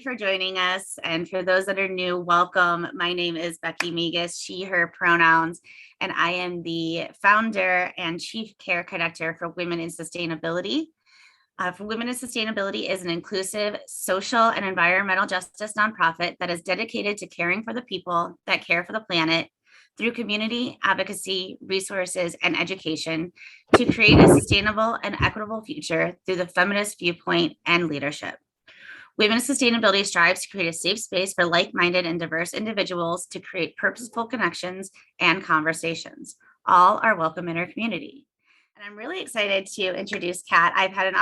for joining us. And for those that are new, welcome. My name is Becky Megas, she, her pronouns, and I am the founder and chief care connector for Women in Sustainability. For Women in Sustainability is an inclusive social and environmental justice nonprofit that is dedicated to caring for the people that care for the planet through community, advocacy, resources, and education to create a sustainable and equitable future through the feminist viewpoint and leadership. Women in Sustainability strives to create a safe space for like-minded and diverse individuals to create purposeful connections and conversations. All are welcome in our community. And I'm really excited to introduce Kat. I've had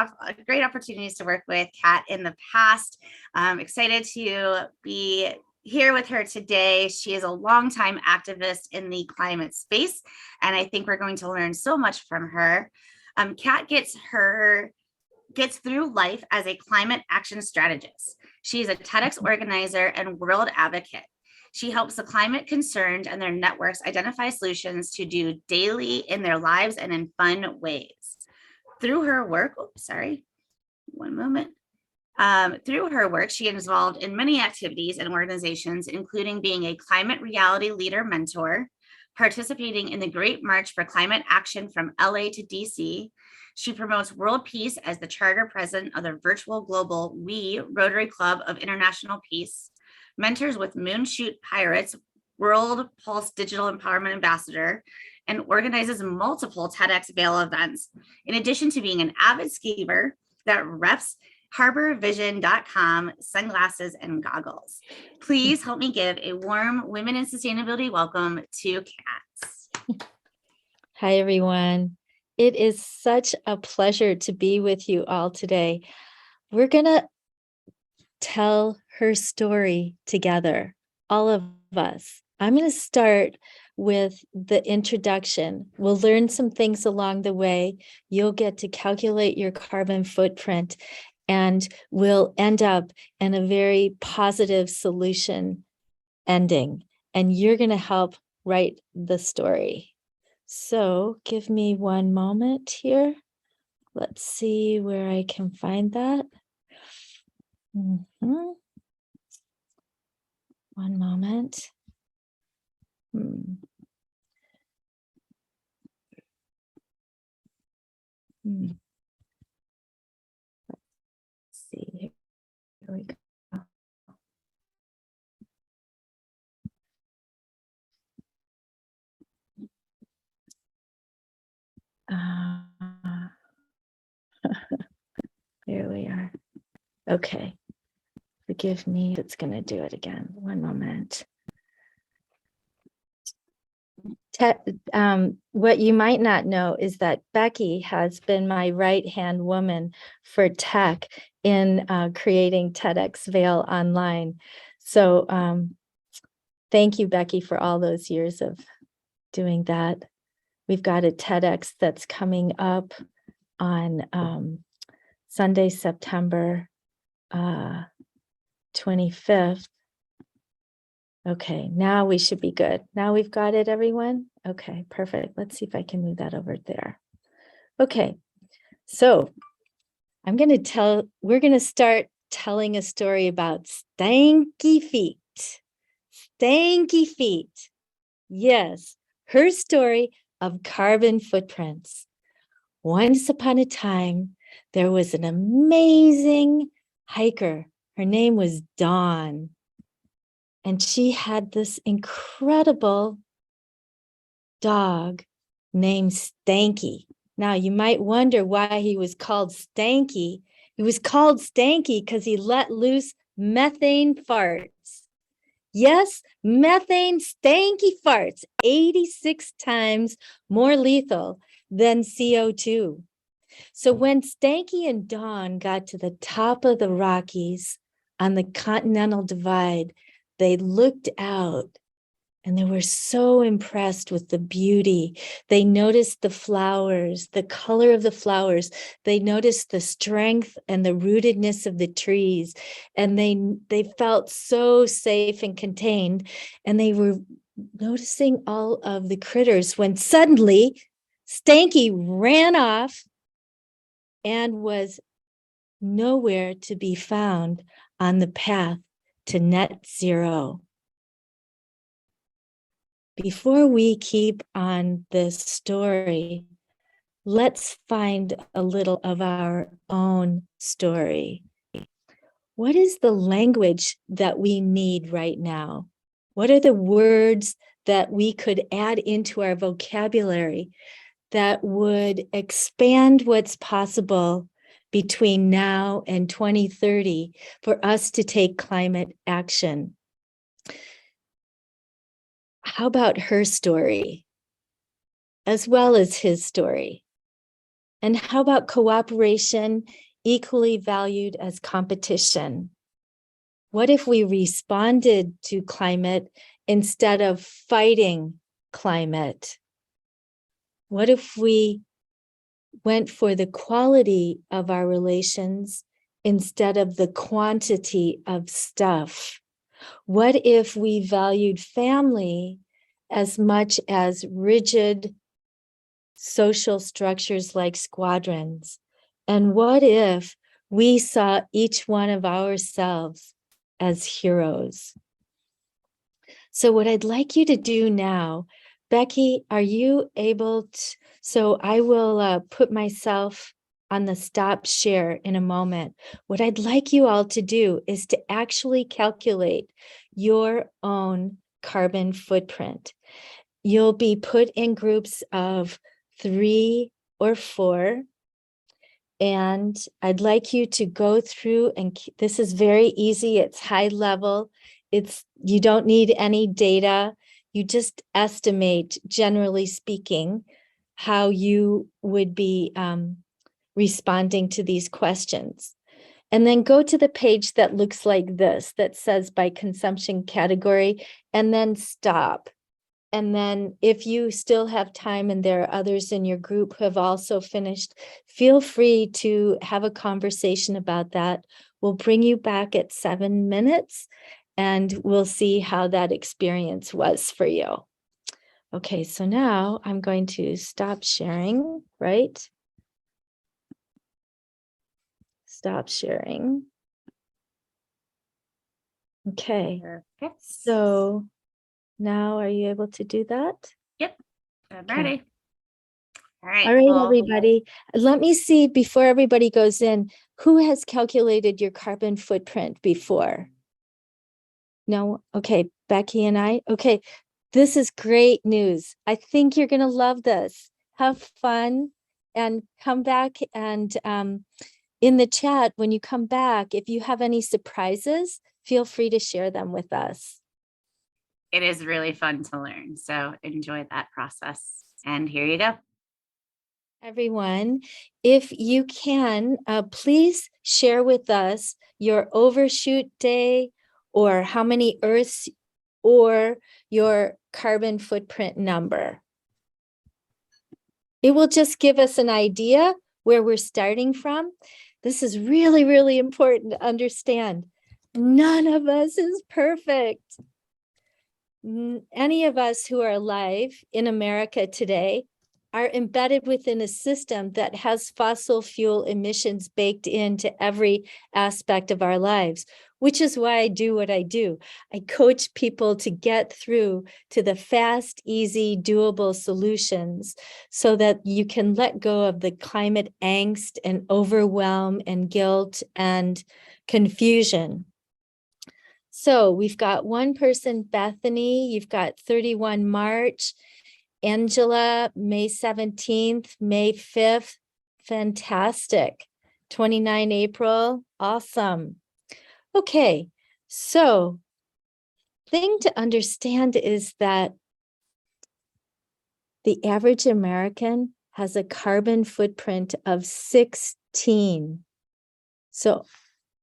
great opportunities to work with Kat in the past. I'm excited to be here with her today. She is a longtime activist in the climate space, and I think we're going to learn so much from her. Kat gets through life as a climate action strategist. She's a TEDx organizer and world advocate. She helps the climate concerned and their networks identify solutions to do daily in their lives and in fun ways. Through her work, through her work, she is involved in many activities and organizations, including being a climate reality leader mentor, participating in the Great March for Climate Action from LA to DC. She promotes world peace as the charter president of the virtual global WE Rotary Club of International Peace, mentors with Moonshoot Pirates, World Pulse Digital Empowerment Ambassador, and organizes multiple TEDxVale events, in addition to being an avid skier that reps HaberVision.com sunglasses and goggles. Please help me give a warm Women in Sustainability welcome to Kat. Hi, everyone. It is such a pleasure to be with you all today. We're going to tell her story together, all of us. I'm going to start with the introduction. We'll learn some things along the way. You'll get to calculate your carbon footprint, and we'll end up in a very positive solution ending. And you're going to help write the story. So give me one moment here. Let's see where I can find that. One moment. Let's see. Here we go. Here we are. Okay. Forgive me, it's going to do it again. One moment. What you might not know is that Becky has been my right-hand woman for tech in creating TEDxVale online. So thank you, Becky, for all those years of doing that. We've got a TEDx that's coming up on Sunday, September 25th. Okay, now we should be good. Now we've got it, everyone. Okay, perfect. Let's see if I can move that over there. Okay, so we're going to start telling a story about stanky feet. Stanky feet. Yes, her story of carbon footprints. Once upon a time, there was an amazing hiker. Her name was Dawn. And she had this incredible dog named Stanky. Now, you might wonder why he was called Stanky. He was called Stanky because he let loose methane farts. Yes, methane stanky farts, 86 times more lethal than CO2. So when Stanky and Dawn got to the top of the Rockies on the Continental Divide, they looked out and they were so impressed with the beauty. They noticed the flowers, the color of the flowers. They noticed the strength and the rootedness of the trees. And they felt so safe and contained. And they were noticing all of the critters when suddenly Stanky ran off and was nowhere to be found on the path to net zero. Before we keep on this story, let's find a little of our own story. What is the language that we need right now? What are the words that we could add into our vocabulary that would expand what's possible between now and 2030 for us to take climate action? How about her story, as well as his story? And how about cooperation equally valued as competition? What if we responded to climate instead of fighting climate? What if we went for the quality of our relations instead of the quantity of stuff? What if we valued family as much as rigid social structures like squadrons? And what if we saw each one of ourselves as heroes? So what I'd like you to do now, Becky, are you able to, so I will put myself on the stop share in a moment. What I'd like you all to do is to actually calculate your own carbon footprint. You'll be put in groups of 3 or 4. And I'd like you to go through, and this is very easy. It's high level. You don't need any data. You just estimate, generally speaking, how you would be responding to these questions. And then go to the page that looks like this, that says by consumption category, and then stop. And then if you still have time and there are others in your group who have also finished, feel free to have a conversation about that. We'll bring you back at 7 minutes and we'll see how that experience was for you. Okay, so now I'm going to stop sharing, right? Stop sharing. Okay, Perfect. so now are you able to do that? Yep, I'm Okay. ready. All right. All right, well, everybody. Let me see before everybody goes in, who has calculated your carbon footprint before? No? Okay, Becky and I. Okay, this is great news. I think you're going to love this. Have fun and come back, and in the chat, when you come back, if you have any surprises, feel free to share them with us. It is really fun to learn. So enjoy that process. And here you go. Everyone, if you can, please share with us your overshoot day or how many Earths or your carbon footprint number. It will just give us an idea where we're starting from. This is really, really important to understand. None of us is perfect. Any of us who are alive in America today are embedded within a system that has fossil fuel emissions baked into every aspect of our lives, which is why I do what I do. I coach people to get through to the fast, easy, doable solutions so that you can let go of the climate angst and overwhelm and guilt and confusion. So we've got one person, Bethany, you've got 31 March, Angela, May 17th, May 5th, fantastic. 29 April, awesome. Okay, so thing to understand is that the average American has a carbon footprint of 16. So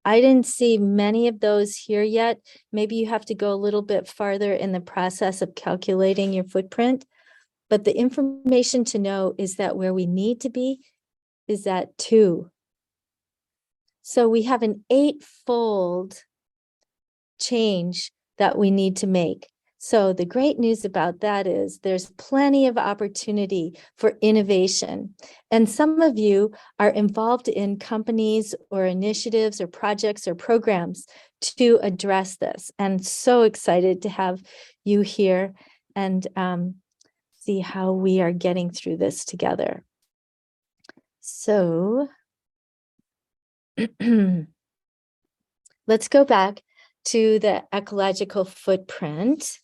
I didn't see many of those here yet. Maybe you have to go a little bit farther in the process of calculating your footprint. But the information to know is that where we need to be is at 2. So we have an 8-fold change that we need to make. So the great news about that is there's plenty of opportunity for innovation. And some of you are involved in companies or initiatives or projects or programs to address this. And so excited to have you here and see how we are getting through this together. So let's go back to the ecological footprint.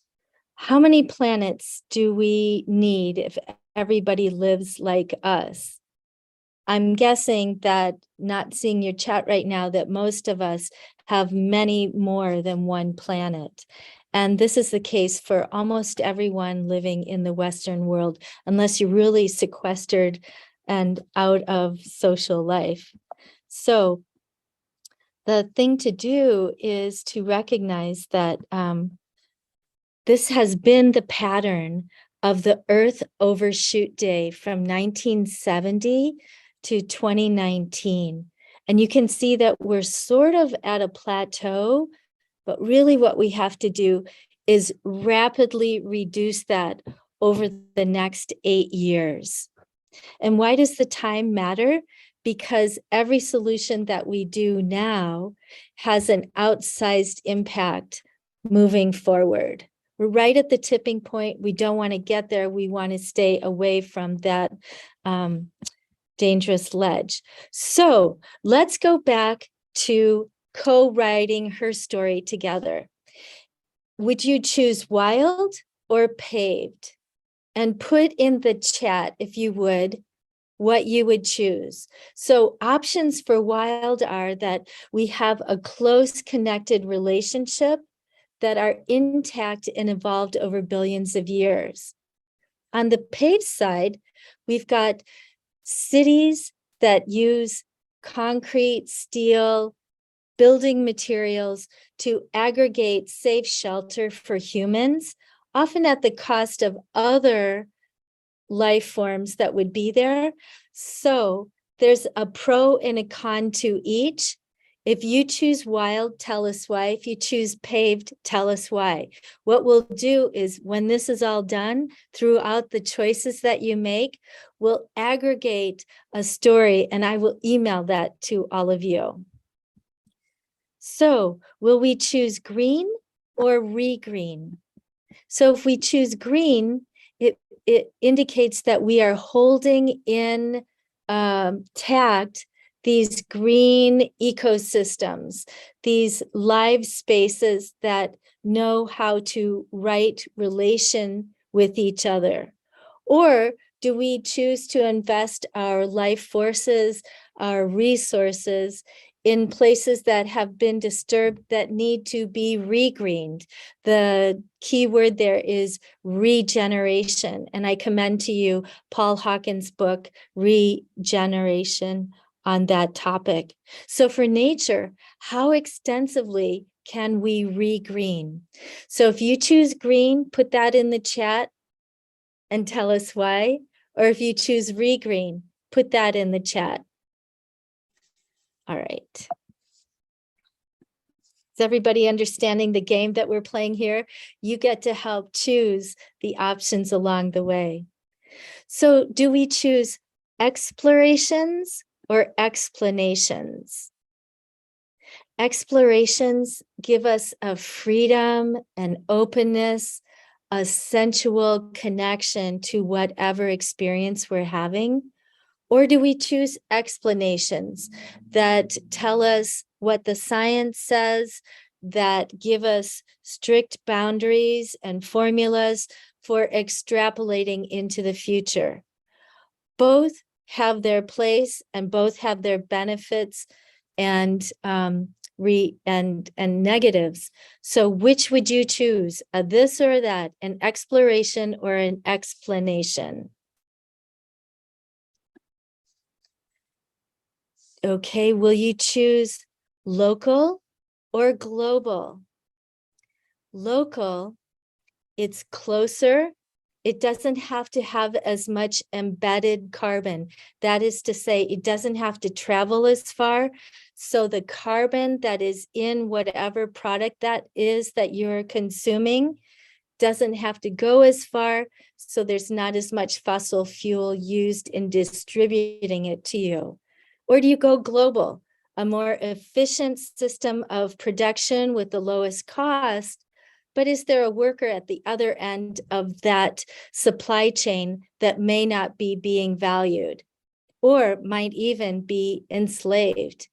How many planets do we need if everybody lives like us? I'm guessing that, not seeing your chat right now, that most of us have many more than one planet. And this is the case for almost everyone living in the Western world, unless you're really sequestered and out of social life. So the thing to do is to recognize that this has been the pattern of the Earth Overshoot Day from 1970 to 2019. And you can see that we're sort of at a plateau, but really what we have to do is rapidly reduce that over the next 8 years. And why does the time matter? Because every solution that we do now has an outsized impact moving forward. We're right at the tipping point. We don't want to get there. We want to stay away from that dangerous ledge. So let's go back to co-writing her story together. Would you choose wild or paved? And put in the chat, if you would, what you would choose. So options for wild are that we have a close connected relationship, that are intact and evolved over billions of years. On the paved side, we've got cities that use concrete, steel, building materials to aggregate safe shelter for humans, often at the cost of other life forms that would be there. So there's a pro and a con to each. If you choose wild, tell us why. If you choose paved, tell us why. What we'll do is, when this is all done, throughout the choices that you make, we'll aggregate a story and I will email that to all of you. So will we choose green or regreen? So if we choose green, it indicates that we are holding intact these green ecosystems, these live spaces that know how to right relation with each other. Or do we choose to invest our life forces, our resources in places that have been disturbed that need to be regreened? The key word there is regeneration. And I commend to you Paul Hawkins' book, Regeneration, on that topic. So for nature, how extensively can we regreen? So if you choose green, put that in the chat and tell us why. Or if you choose regreen, put that in the chat. All right. Is everybody understanding the game that we're playing here? You get to help choose the options along the way. So do we choose explorations or explanations? Explorations give us a freedom, an openness, a sensual connection to whatever experience we're having. Or do we choose explanations that tell us what the science says, that give us strict boundaries and formulas for extrapolating into the future? Both have their place and both have their benefits and negatives. So which would you choose, a this or that, an exploration or an explanation? Okay, will you choose local or global? Local, it's closer. It doesn't have to have as much embedded carbon. That is to say, it doesn't have to travel as far. So the carbon that is in whatever product that is that you're consuming doesn't have to go as far, so there's not as much fossil fuel used in distributing it to you? Or do you go global, a more efficient system of production with the lowest cost? But is there a worker at the other end of that supply chain that may not be being valued or might even be enslaved?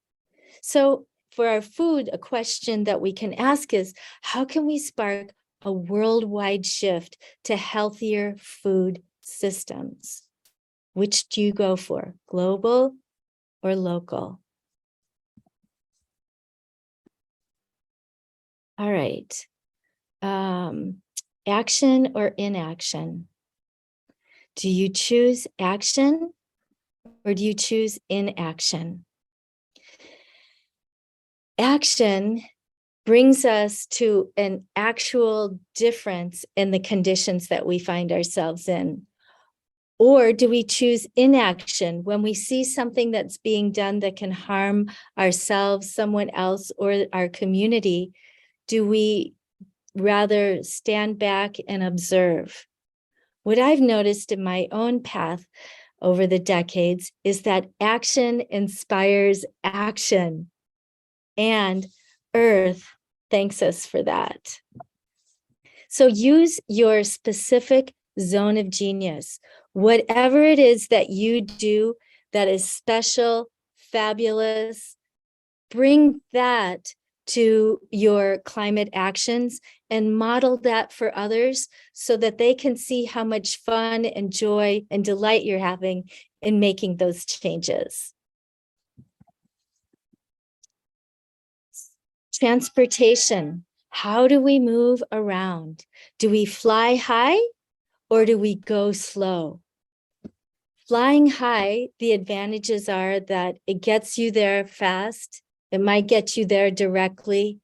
So for our food, a question that we can ask is, how can we spark a worldwide shift to healthier food systems? Which do you go for, global or local? All right. Action or inaction? Do you choose action or do you choose inaction? Action brings us to an actual difference in the conditions that we find ourselves in. Or do we choose inaction when we see something that's being done that can harm ourselves, someone else, or our community? Do we rather stand back and observe? What I've noticed in my own path over the decades is that action inspires action, and Earth thanks us for that. So use your specific zone of genius. Whatever it is that you do that is special, fabulous, bring that to your climate actions and model that for others so that they can see how much fun and joy and delight you're having in making those changes. Transportation. How do we move around? Do we fly high or do we go slow? Flying high, the advantages are that it gets you there fast. It might get you there directly.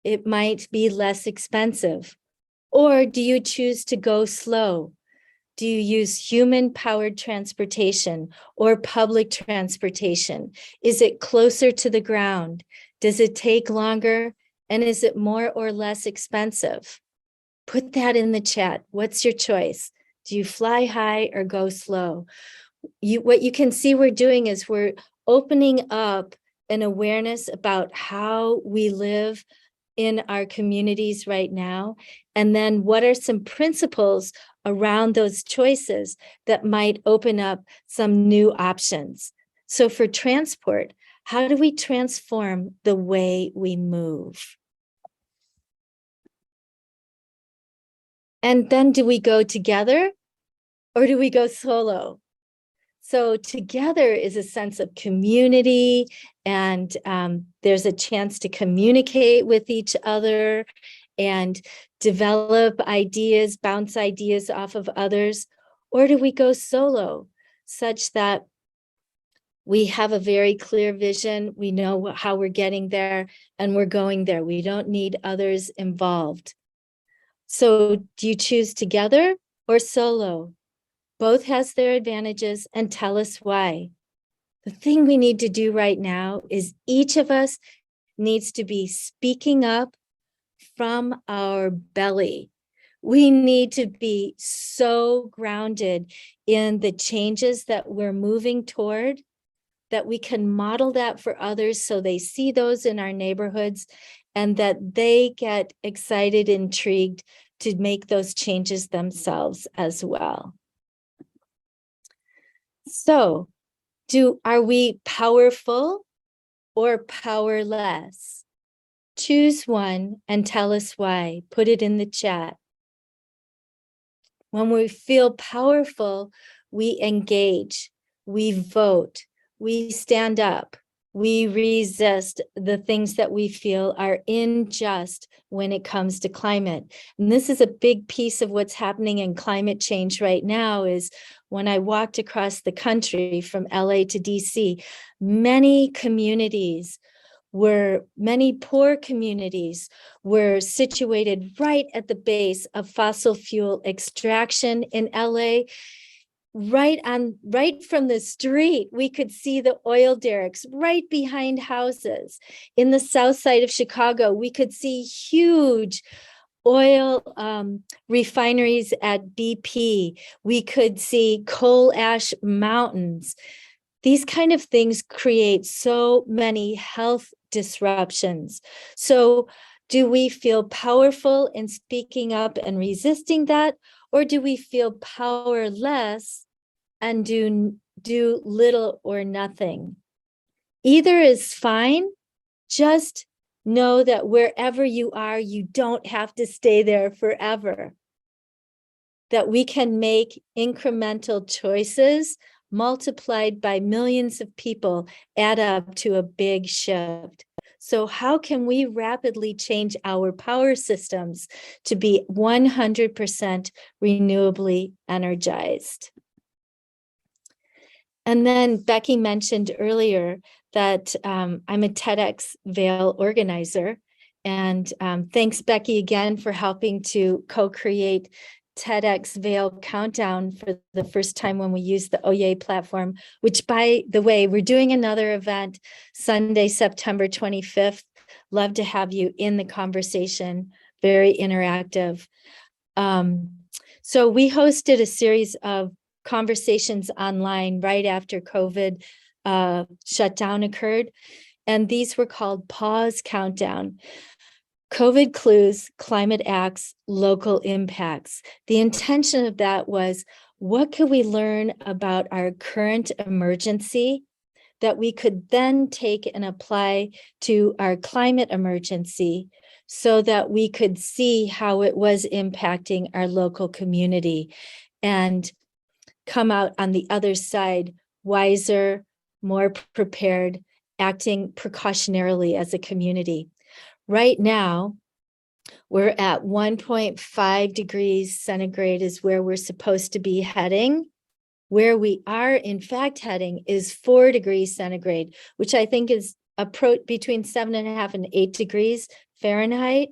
It might be less expensive. Or do you choose to go slow? Do you use human-powered transportation or public transportation? Is it closer to the ground? Does it take longer? And is it more or less expensive? Put that in the chat. What's your choice? Do you fly high or go slow? What you can see we're doing is we're opening up an awareness about how we live in our communities right now. And then what are some principles around those choices that might open up some new options? So for transport, how do we transform the way we move? And then do we go together or do we go solo? So together is a sense of community, and there's a chance to communicate with each other and develop ideas, bounce ideas off of others. Or do we go solo such that we have a very clear vision, we know how we're getting there, and we're going there. We don't need others involved. So do you choose together or solo? Both has their advantages, and tell us why. The thing we need to do right now is each of us needs to be speaking up from our belly. We need to be so grounded in the changes that we're moving toward that we can model that for others so they see those in our neighborhoods and that they get excited, intrigued to make those changes themselves as well. So, are we powerful or powerless? Choose one and tell us why. Put it in the chat. When we feel powerful, we engage, we vote, we stand up, we resist the things that we feel are unjust when it comes to climate. And this is a big piece of what's happening in climate change right now is when I walked across the country from LA to DC, many poor communities were situated right at the base of fossil fuel extraction in LA. Right from the street, we could see the oil derricks right behind houses. In the south side of Chicago, we could see huge oil refineries at BP. We could see coal ash mountains. These kind of things create so many health disruptions. So do we feel powerful in speaking up and resisting that? Or do we feel powerless and do little or nothing? Either is fine. Just know that wherever you are, you don't have to stay there forever. That we can make incremental choices multiplied by millions of people add up to a big shift. So how can we rapidly change our power systems to be 100% renewably energized? And then Becky mentioned earlier that I'm a TEDx Vail organizer. And thanks, Becky, again for helping to co-create TEDx Vail Countdown for the first time when we used the OYE platform, which, by the way, we're doing another event Sunday, September 25th. Love to have you in the conversation, very interactive. So we hosted a series of conversations online right after COVID shutdown occurred. And these were called Pause Countdown. COVID clues, climate acts, local impacts. The intention of that was, what could we learn about our current emergency that we could then take and apply to our climate emergency so that we could see how it was impacting our local community and come out on the other side wiser, more prepared, acting precautionarily as a community. Right now, we're at 1.5 degrees centigrade is where we're supposed to be heading. Where we are, in fact, heading is 4 degrees centigrade, which I think is between 7.5 and 8 degrees Fahrenheit.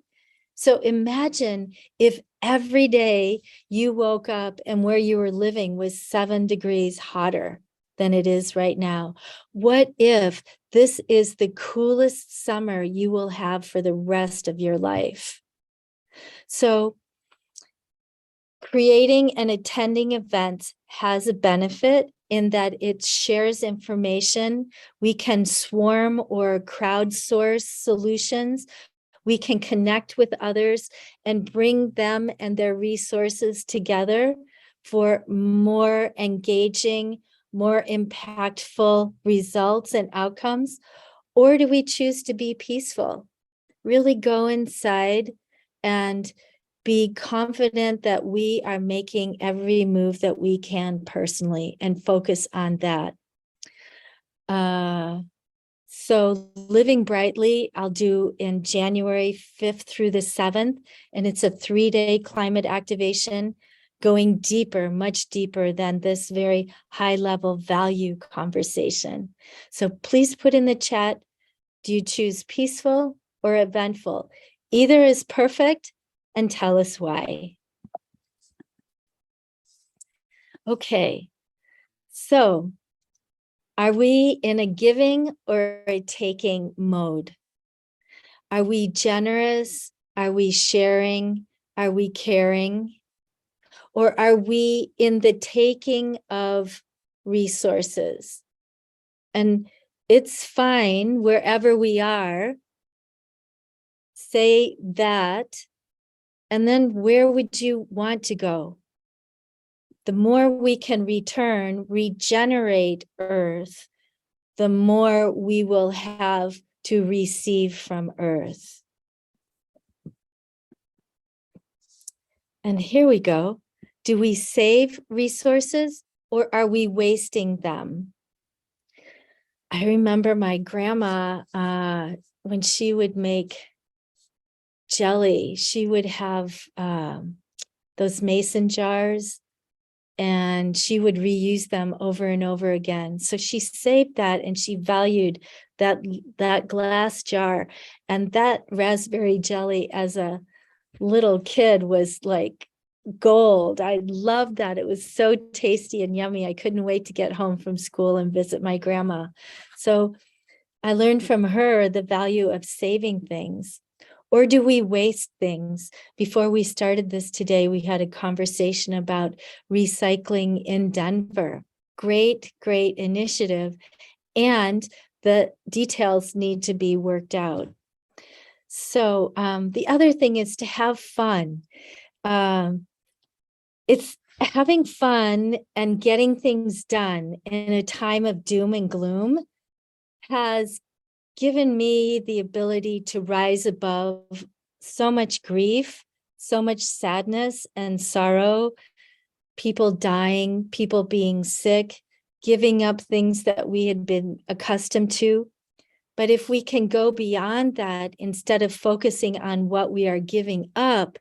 So imagine if every day you woke up and where you were living was 7 degrees hotter than it is right now. What if this is the coolest summer you will have for the rest of your life? So creating and attending events has a benefit in that it shares information. We can swarm or crowdsource solutions. We can connect with others and bring them and their resources together for more engaging, more impactful results and outcomes? Or do we choose to be peaceful? Really go inside and be confident that we are making every move that we can personally and focus on that. So Living Brightly, I'll do in January 5th through the 7th, and it's a 3-day climate activation going deeper, much deeper than this very high-level value conversation. So please put in the chat, do you choose peaceful or eventful? Either is perfect, and tell us why. Okay, so are we in a giving or a taking mode? Are we generous? Are we sharing? Are we caring? Or are we in the taking of resources? And it's fine wherever we are. Say that. And then where would you want to go? The more we can regenerate Earth, the more we will have to receive from Earth. And here we go. Do we save resources or are we wasting them? I remember my grandma, when she would make jelly, she would have those mason jars and she would reuse them over and over again. So she saved that and she valued that glass jar. And that raspberry jelly as a little kid was like gold. I loved that. It was so tasty and yummy. I couldn't wait to get home from school and visit my grandma. So I learned from her the value of saving things. Or do we waste things? Before we started this today, we had a conversation about recycling in Denver. Great, great initiative. And the details need to be worked out. So the other thing is to have fun. It's having fun and getting things done in a time of doom and gloom has given me the ability to rise above so much grief, so much sadness and sorrow, people dying, people being sick, giving up things that we had been accustomed to. But if we can go beyond that, instead of focusing on what we are giving up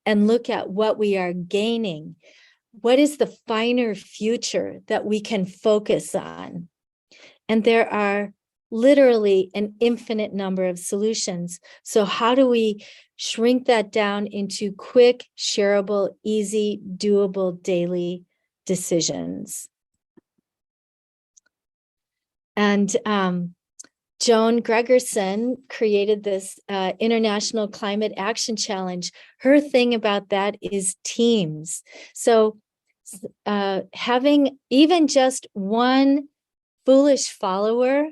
and look at what we are gaining, what is the finer future that we can focus on? And there are literally an infinite number of solutions. So how do we shrink that down into quick, shareable, easy, doable daily decisions? And Joan Gregerson created this International Climate Action Challenge. Her thing about that is teams. So having even just one foolish follower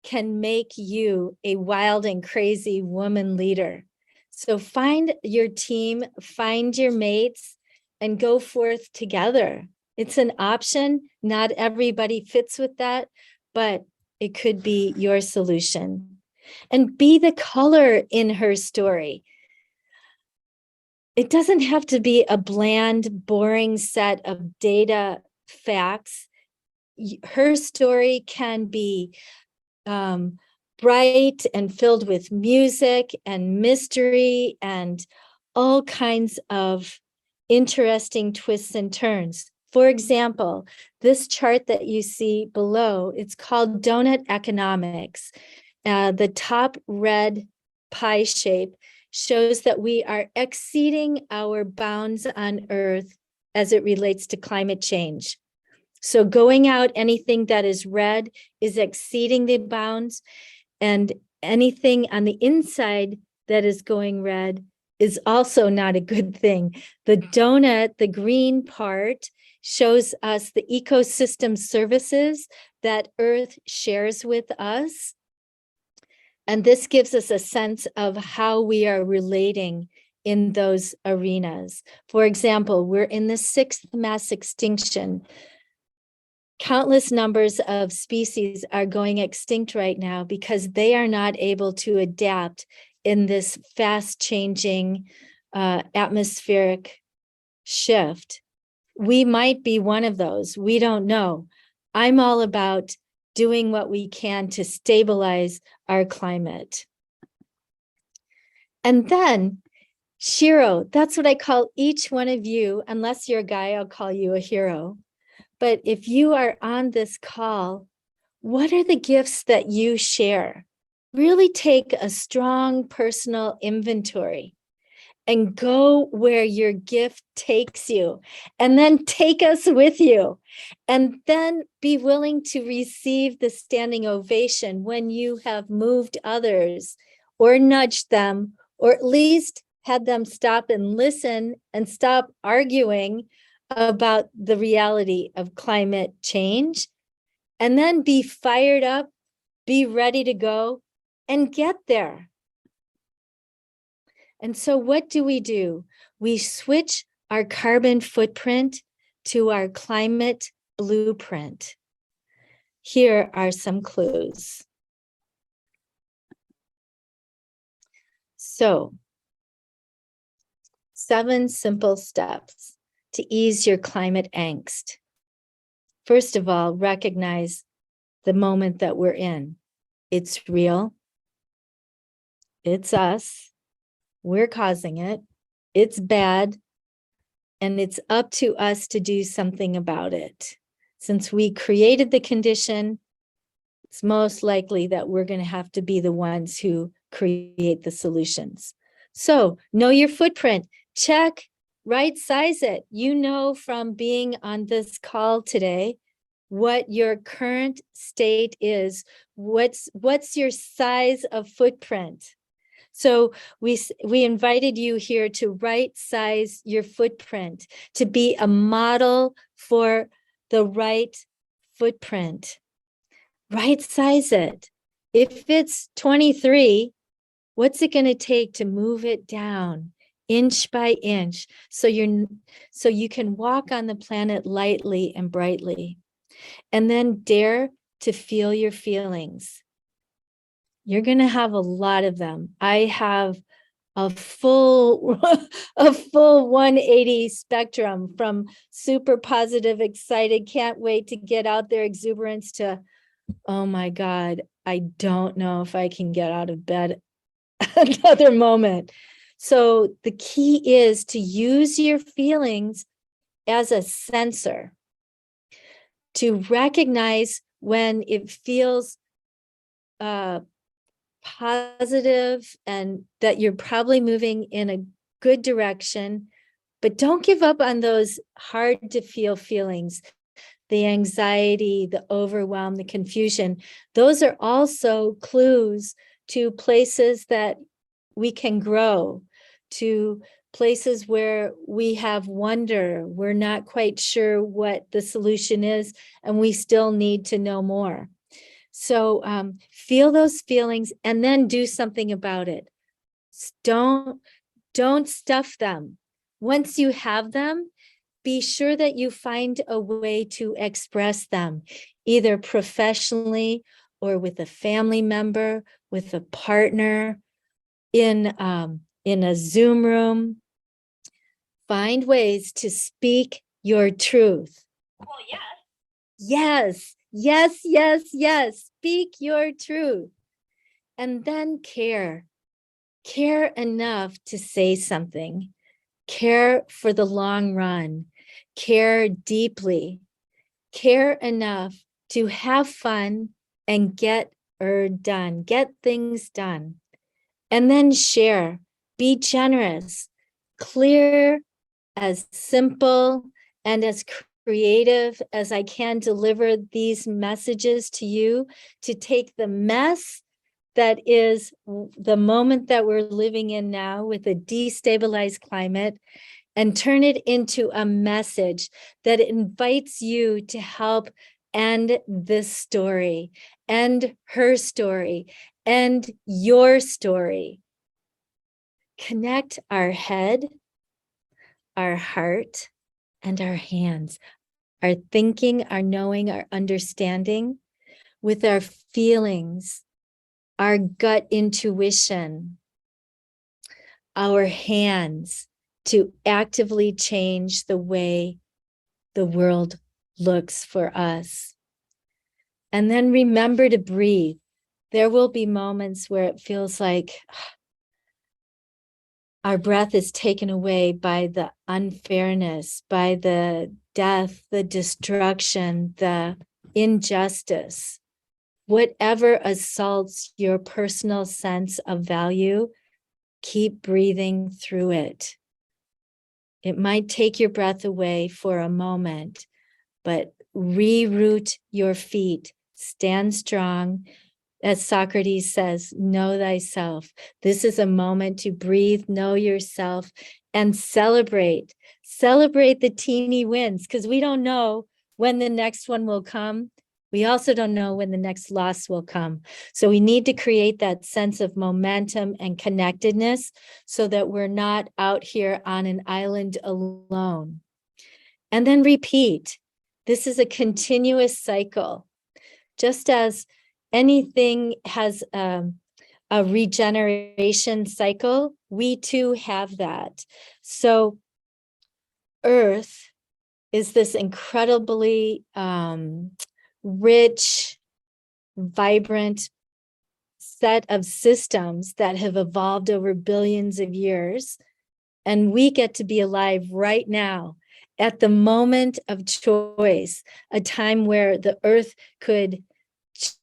can make you a wild and crazy woman leader. So find your team, find your mates, and go forth together. It's an option. Not everybody fits with that, but it could be your solution. And be the color in her story. It doesn't have to be a bland, boring set of data facts. Her story can be bright and filled with music and mystery and all kinds of interesting twists and turns. For example, this chart that you see below, it's called donut economics. The top red pie shape shows that we are exceeding our bounds on Earth as it relates to climate change. So going out, anything that is red is exceeding the bounds, and anything on the inside that is going red is also not a good thing. The donut, the green part, shows us the ecosystem services that Earth shares with us. And this gives us a sense of how we are relating in those arenas. For example, we're in the 6th mass extinction. Countless numbers of species are going extinct right now because they are not able to adapt in this fast changing atmospheric shift. We might be one of those. We don't know. I'm all about doing what we can to stabilize our climate. And then, Shiro, that's what I call each one of you. Unless you're a guy, I'll call you a hero. But if you are on this call, what are the gifts that you share? Really take a strong personal inventory and go where your gift takes you, and then take us with you. And then be willing to receive the standing ovation when you have moved others or nudged them, or at least had them stop and listen and stop arguing about the reality of climate change, and then be fired up, be ready to go and get there. And so what do? We switch our carbon footprint to our climate blueprint. Here are some clues. So, 7 simple steps to ease your climate angst. First of all, recognize the moment that we're in. It's real. It's us. We're causing it. It's bad. And it's up to us to do something about it. Since we created the condition, it's most likely that we're going to have to be the ones who create the solutions. So know your footprint. Check, right size it. You know from being on this call today what your current state is. What's your size of footprint? So we invited you here to right size your footprint, to be a model for the right footprint. Right size it. If it's 23, what's it going to take to move it down inch by inch so you can walk on the planet lightly and brightly? And then dare to feel your feelings. You're going to have a lot of them. I have a full 180 spectrum, from super positive, excited, can't wait to get out there exuberance, to, oh my God, I don't know if I can get out of bed another moment. So the key is to use your feelings as a sensor, to recognize when it feels positive and that you're probably moving in a good direction, but don't give up on those hard to feel feelings, the anxiety, the overwhelm, the confusion. Those are also clues to places that we can grow, to places where we have wonder. We're not quite sure what the solution is, and we still need to know more. So feel those feelings and then do something about it. Don't stuff them. Once you have them, be sure that you find a way to express them, either professionally or with a family member, with a partner, in a Zoom room. Find ways to speak your truth. Well, yes. Yes, yes, yes, yes. Speak your truth. And then care. Care enough to say something. Care for the long run. Care deeply. Care enough to have fun and get done. Get things done. And then share. Be generous. Clear, as simple and as creative as I can deliver these messages to you, to take the mess that is the moment that we're living in now with a destabilized climate, and turn it into a message that invites you to help end this story, end her story, end your story. Connect our head, our heart, and our hands, our thinking, our knowing, our understanding, with our feelings, our gut intuition, our hands, to actively change the way the world looks for us. And then remember to breathe. There will be moments where it feels like our breath is taken away by the unfairness, by the death, the destruction, the injustice. Whatever assaults your personal sense of value, keep breathing through it. It might take your breath away for a moment, but reroot your feet, stand strong. As Socrates says, know thyself. This is a moment to breathe, know yourself, and celebrate. Celebrate the teeny wins, because we don't know when the next one will come. We also don't know when the next loss will come. So we need to create that sense of momentum and connectedness so that we're not out here on an island alone. And then repeat. This is a continuous cycle. Just as anything has a regeneration cycle, we too have that. So Earth is this incredibly rich, vibrant set of systems that have evolved over billions of years. And we get to be alive right now at the moment of choice, a time where the Earth could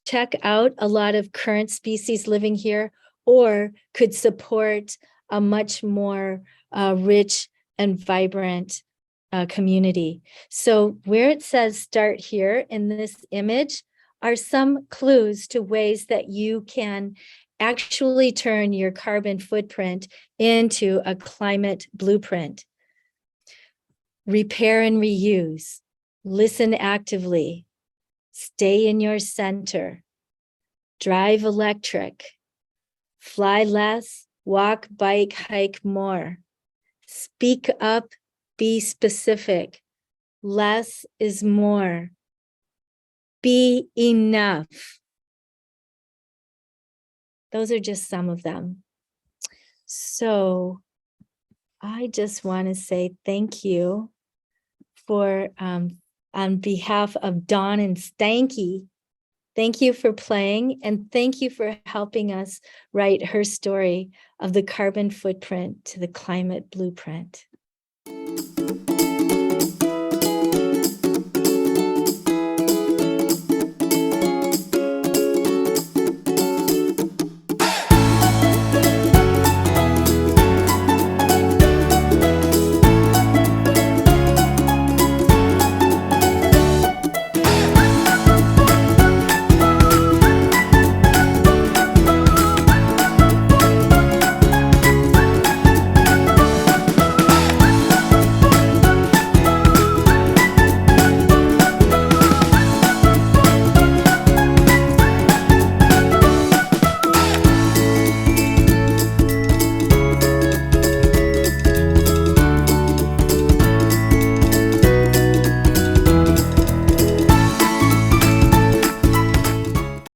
check out a lot of current species living here, or could support a much more rich and vibrant community. So where it says start here in this image are some clues to ways that you can actually turn your carbon footprint into a climate blueprint. Repair and reuse. Listen actively. Stay in your center. Drive electric. Fly less, walk, bike, hike more. Speak up, be specific. Less is more. Be enough. Those are just some of them. So I just want to say thank you for, on behalf of Dawn and Stanky, thank you for playing, and thank you for helping us write her story of the carbon footprint to the climate blueprint.